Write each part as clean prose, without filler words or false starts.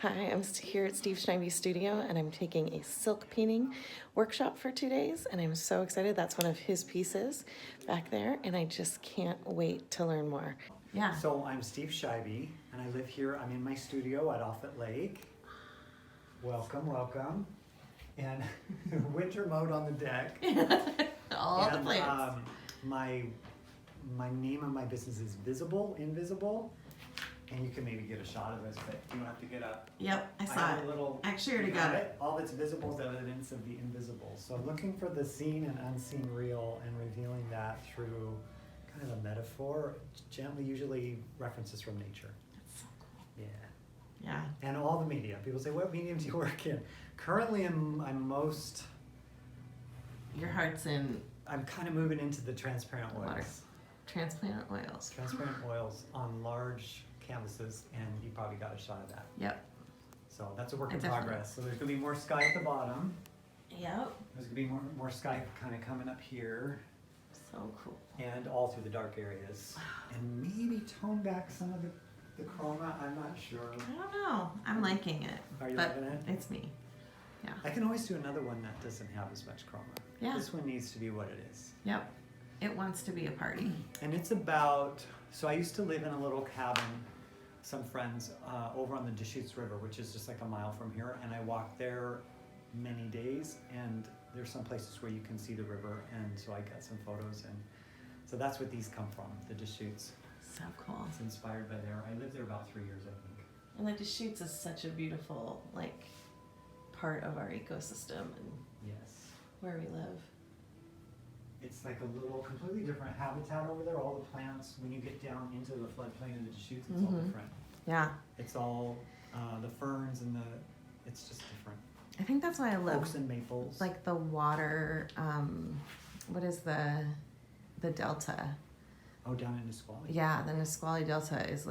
Hi, I'm here at Steve Schneiby's studio and I'm taking a silk painting workshop for 2 days and I'm so excited. That's one of his pieces back there and I just can't wait to learn more. Yeah. So I'm Steve Scheibe and I live here. I'm in my studio at Offit Lake. Welcome, welcome. And winter mode on the deck. All the plants. My name of my business is Invisible. And you can maybe get a shot of this, but you don't have to get up. Yep, I saw it. Actually, I already got it. All that's visible is evidence of the invisible. So looking for the seen and unseen real and revealing that through kind of a metaphor, gently, usually references from nature. That's so cool. Yeah. Yeah. And all the media. People say, what medium do you work in? Currently, I'm most... Your heart's in... I'm kind of moving into the transparent oils. Water. Transparent oils. Transparent oils on large canvases, and you probably got a shot of that. Yep. So that's a work in progress. So there's going to be more sky at the bottom. Yep. There's going to be more sky kind of coming up here. So cool. And all through the dark areas. And maybe tone back some of the chroma. I'm not sure. I don't know. I'm liking it. Are you liking it? It's me. Yeah. I can always do another one that doesn't have as much chroma. Yeah. This one needs to be what it is. Yep. It wants to be a party. And it's about, so I used to live in a little cabin, some friends, over on the Deschutes River, which is just like a mile from here. And I walked there many days, and there's some places where you can see the river. And so I got some photos, and so that's what these come from, the Deschutes. So cool. It's inspired by there. I lived there about 3 years, I think. And the Deschutes is such a beautiful, part of our ecosystem and Yes. where we live. It's like a little completely different habitat over there. All the plants, when you get down into the floodplain of the Deschutes, it's all different. Yeah. It's all the ferns and it's just different. I think that's why I love Oaks and maples. like the water. What is the delta? Oh, down in Nisqually. Yeah, the Nisqually Delta is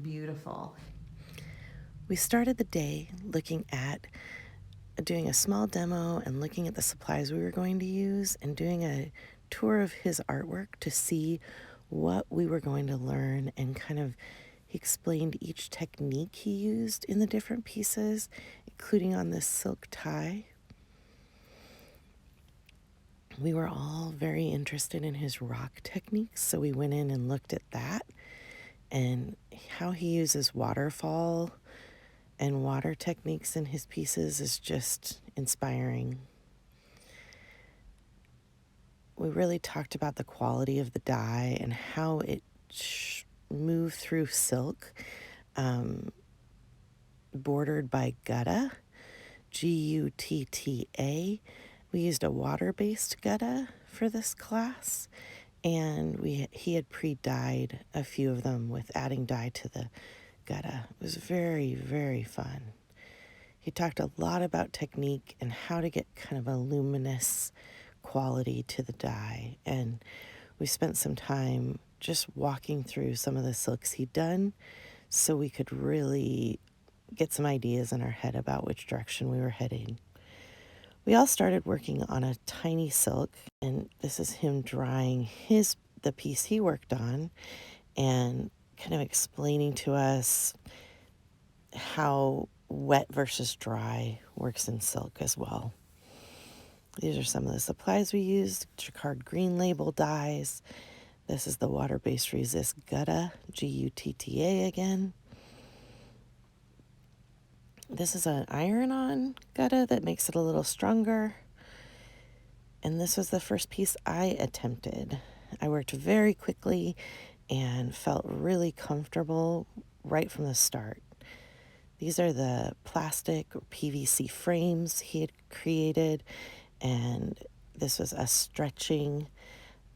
beautiful. We started the day looking at doing a small demo and looking at the supplies we were going to use and doing a tour of his artwork to see what we were going to learn, and kind of he explained each technique he used in the different pieces, including on this silk tie. We were all very interested in his rock techniques, so we went in and looked at that and how he uses waterfall and water techniques in his pieces is just inspiring. We really talked about the quality of the dye and how it moved through silk, bordered by gutta, Gutta. We used a water-based gutta for this class, and he had pre-dyed a few of them with adding dye to the gutta. It was very, very fun. He talked a lot about technique and how to get kind of a luminous quality to the dye, and we spent some time just walking through some of the silks he'd done so we could really get some ideas in our head about which direction we were heading. We all started working on a tiny silk, and this is him drying the piece he worked on and kind of explaining to us how wet versus dry works in silk as well. These are some of the supplies we used: Jacquard green label dyes. This is the water-based resist gutta, Gutta again. This is an iron-on gutta that makes it a little stronger. And this was the first piece I attempted. I worked very quickly and felt really comfortable right from the start. These are the plastic or PVC frames he had created, and this was us stretching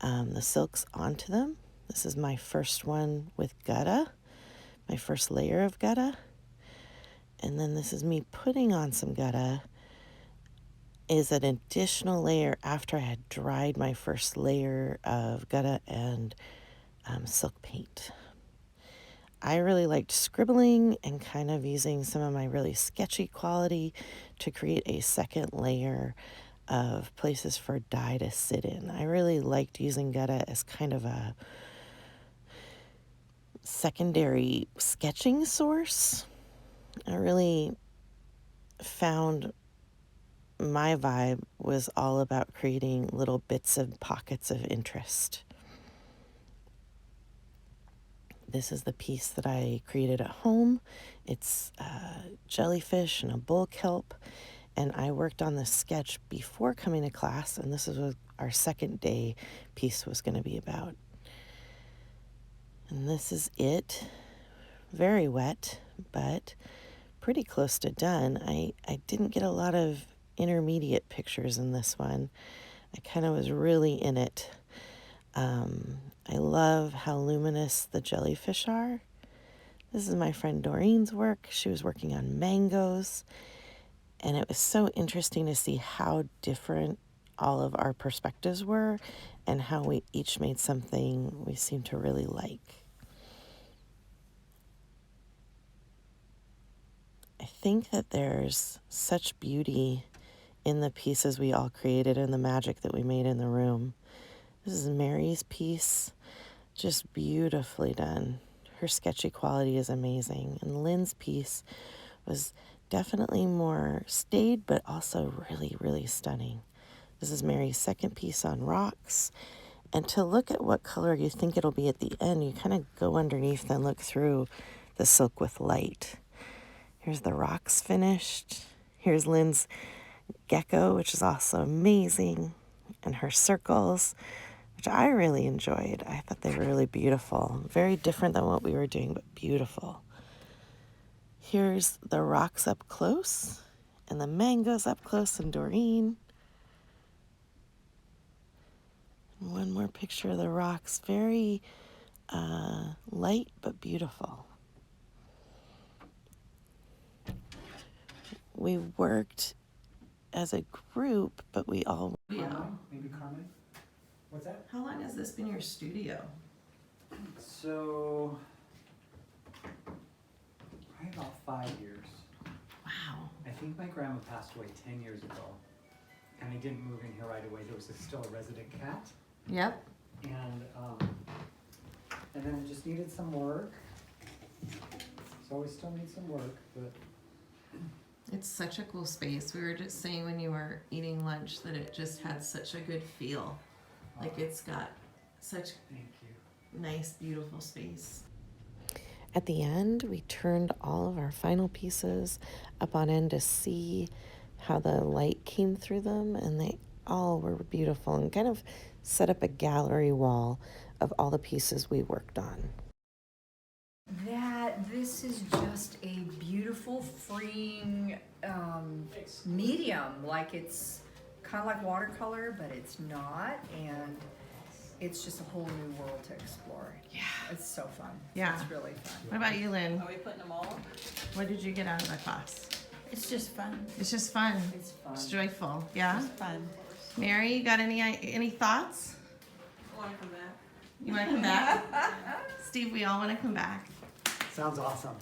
the silks onto them. This is my first one with gutta, my first layer of gutta. And then this is me putting on some gutta, is an additional layer after I had dried my first layer of gutta and silk paint. I really liked scribbling and kind of using some of my really sketchy quality to create a second layer of places for dye to sit in. I really liked using gutta as kind of a secondary sketching source. I really found my vibe was all about creating little bits and pockets of interest. This is the piece that I created at home. It's jellyfish and a bull kelp. And I worked on this sketch before coming to class, and this is what our second day piece was going to be about. And this is it. Very wet, but pretty close to done. I didn't get a lot of intermediate pictures in this one. I kind of was really in it. I love how luminous the jellyfish are. This is my friend Doreen's work. She was working on mangoes, and it was so interesting to see how different all of our perspectives were and how we each made something we seemed to really like. I think that there's such beauty in the pieces we all created and the magic that we made in the room. This is Mary's piece, just beautifully done. Her sketchy quality is amazing. And Lynn's piece was definitely more staid, but also really, really stunning. This is Mary's second piece on rocks. And to look at what color you think it'll be at the end, you kind of go underneath and look through the silk with light. Here's the rocks finished. Here's Lynn's gecko, which is also amazing, and her circles, which I really enjoyed. I thought they were really beautiful. Very different than what we were doing, but beautiful. Here's the rocks up close, and the mangoes up close, and Doreen. And one more picture of the rocks. Very light, but beautiful. We worked as a group, but we all... Carmine? Maybe Carmine? What's that? How long has this been your studio? So, probably about 5 years. Wow. I think my grandma passed away 10 years ago, and I didn't move in here right away. There was still a resident cat, Yep. and then it just needed some work. So we still need some work, but It's such a cool space. We were just saying when you were eating lunch that it just had such a good feel. Like it's got such thank you. nice, beautiful space. At the end, we turned all of our final pieces up on end to see how the light came through them, and they all were beautiful and kind of set up a gallery wall of all the pieces we worked on. That this is just a beautiful, freeing medium. Like it's kind of like watercolor, but it's not, and it's just a whole new world to explore. Yeah. It's so fun. Yeah. It's really fun. What about you, Lynn? Are we putting them all? What did you get out of the class? It's just fun. It's just fun. It's fun. It's joyful. Yeah. It's fun. Mary, you got any thoughts? I want to come back. You want to come back? Steve, we all want to come back. Sounds awesome.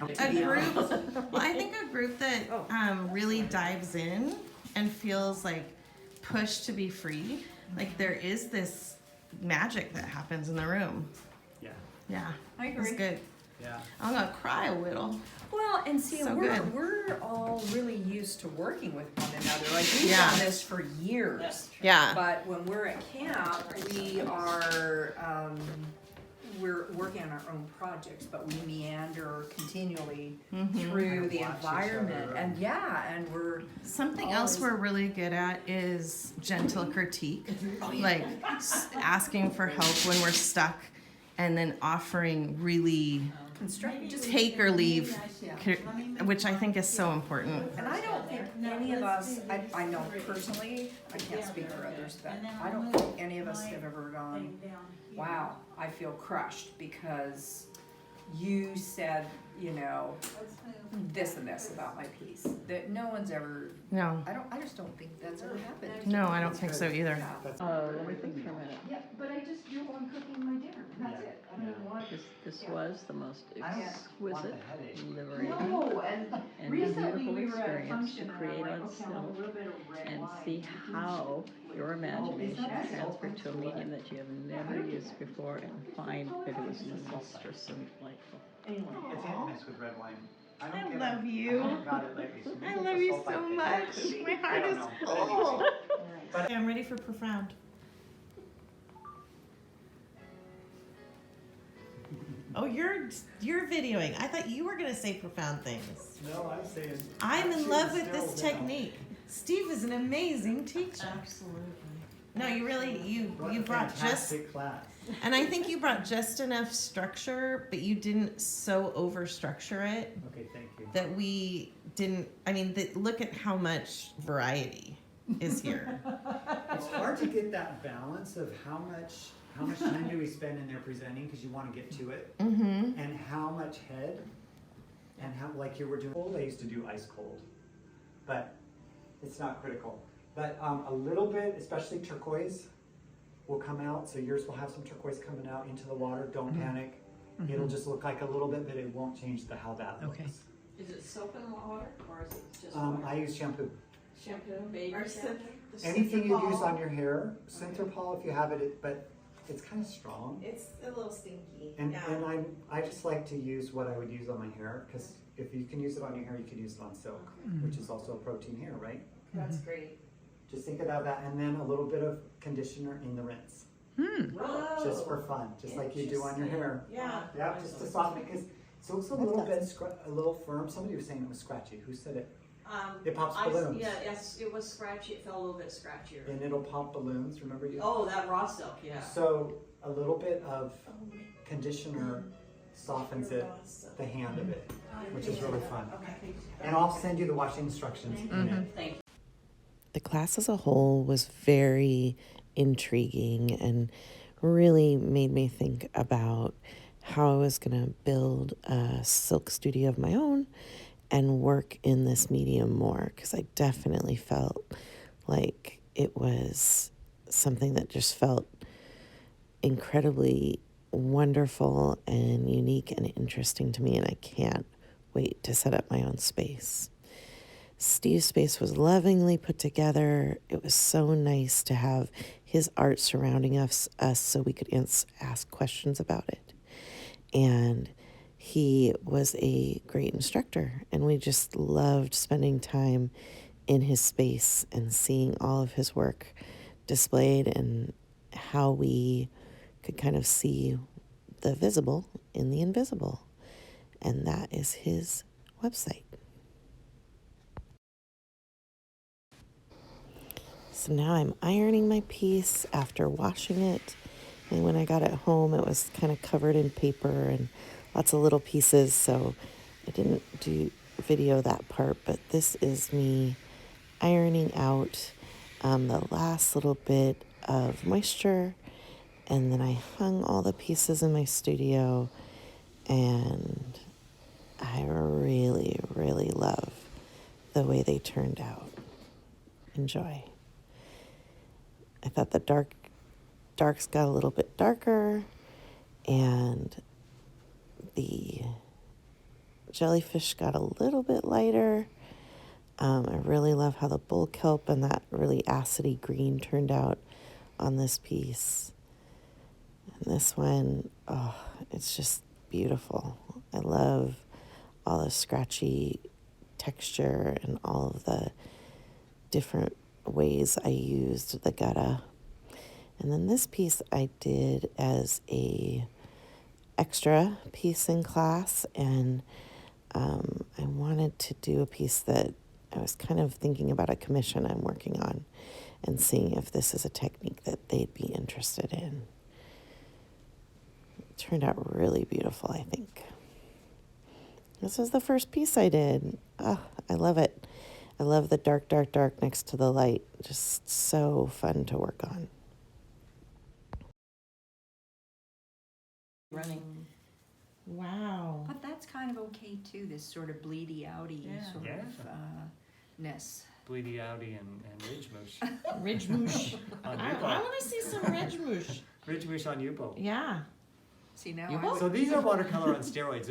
A group, well, I think a group that really dives in and feels like pushed to be free. Like there is this magic that happens in the room. Yeah, Yeah, I it's agree. good. yeah. I'm gonna cry a little. Well, and see, So we're, good. we're all really used to working with one another. Like we've Yeah. done this for years. Yeah. But when we're at camp, we are, we're working on our own projects, but we meander continually through the Watch each environment. other. And yeah, and we're, Something else we're really good at is gentle critique, like asking for help when we're stuck, and then offering really constructing, just take or leave, Yeah. which I think is so important. And I don't think any of us, I know personally, I can't speak for others, but I don't think any of us have ever gone, wow, I feel crushed because you said, you know, this and this about my piece. That no one's ever, No, I just don't think that's ever happened. no, I don't think so either. Yeah. That's Let me think for a minute. Yeah, but I just know I'm cooking my dinner, that's it. I mean, what? This was the most I don't want exquisite, the headache. liberating, No, and and recently beautiful we were at a experience function to and I'm create like, on okay, I want a silk little bit of red and wine. see how your imagination that transferred to a so? medium that you have never used before and find that it was lustrous and delightful. Anyway. It's hit and miss with red wine. I I don't get love it. you. I haven't got it lately. So I maybe love it's a you sulfite so thing. much. My I heart don't is know. full. But Okay, I'm ready for profound. Oh, you're videoing. I thought you were gonna say profound things. no, I'm saying. I'm in shooting love with this stills now. technique. Steve is an amazing teacher. Absolutely. No, you really What you a brought just, fantastic class. and I think you brought just enough structure, but you didn't so over structure it Okay, thank you. that we didn't. I mean, look at how much variety is here. It's hard to get that balance of how much time do we spend in there presenting because you want to get to it, Mm-hmm. and how much head, and how like you were doing. Cold, I used to do ice cold, but it's not critical. But a little bit, especially turquoise, will come out. So yours will have some turquoise coming out into the water. Don't panic. It'll just look like a little bit, but it won't change how that looks. Okay. Is it soap and water, or is it just I use shampoo. shampoo, baby Or shampoo? Anything you use on your hair, Synthropol if you have it, but it's kind of strong. It's a little stinky. And I just like to use what I would use on my hair, because if you can use it on your hair, you can use it on silk, which is also a protein hair, right? That's great. Just think about that, and then a little bit of conditioner in the rinse, just for fun, just like you do on your hair. Yeah. Yeah, just to soften it, because silk's a little bit a little firm. Somebody was saying it was scratchy. Who said it? It pops balloons. Yes, it was scratchy. It felt a little bit scratchier. And it'll pop balloons. Remember you? Oh, that raw silk, yeah. So a little bit of conditioner softens it, the hand of it, which is really fun. Okay. And I'll send you the washing instructions in it. Thank you. The class as a whole was very intriguing and really made me think about how I was going to build a silk studio of my own and work in this medium more, because I definitely felt like it was something that just felt incredibly wonderful and unique and interesting to me, and I can't wait to set up my own space. Steve's space was lovingly put together. It was so nice to have his art surrounding us so we could ask questions about it. And he was a great instructor, and we just loved spending time in his space and seeing all of his work displayed and how we could kind of see the visible in the invisible. And that is his website. So now I'm ironing my piece after washing it. And when I got it home, it was kind of covered in paper and lots of little pieces. So I didn't video that part, but this is me ironing out the last little bit of moisture. And then I hung all the pieces in my studio, and I really, really love the way they turned out. Enjoy. I thought the darks got a little bit darker, and the jellyfish got a little bit lighter. I really love how the bull kelp and that really acidy green turned out on this piece. And this one, oh, it's just beautiful. I love all the scratchy texture and all of the different ways I used the gutta. And then this piece I did as a extra piece in class, and I wanted to do a piece that I was kind of thinking about a commission I'm working on and seeing if this is a technique that they'd be interested in. It turned out really beautiful, I think. This is the first piece I did. Oh, I love it. I love the dark, dark, dark next to the light. Just so fun to work on. Running. Wow. But that's kind of okay too, this sort of bleedy outy sort Yeah. of ness. Bleedy Outy and Ridge Moosh. Ridge moosh. On I Yubo. want to see some ridge moosh. Ridge Moosh on Yubo. Yeah. See now You I both- So these are watercolor on steroids.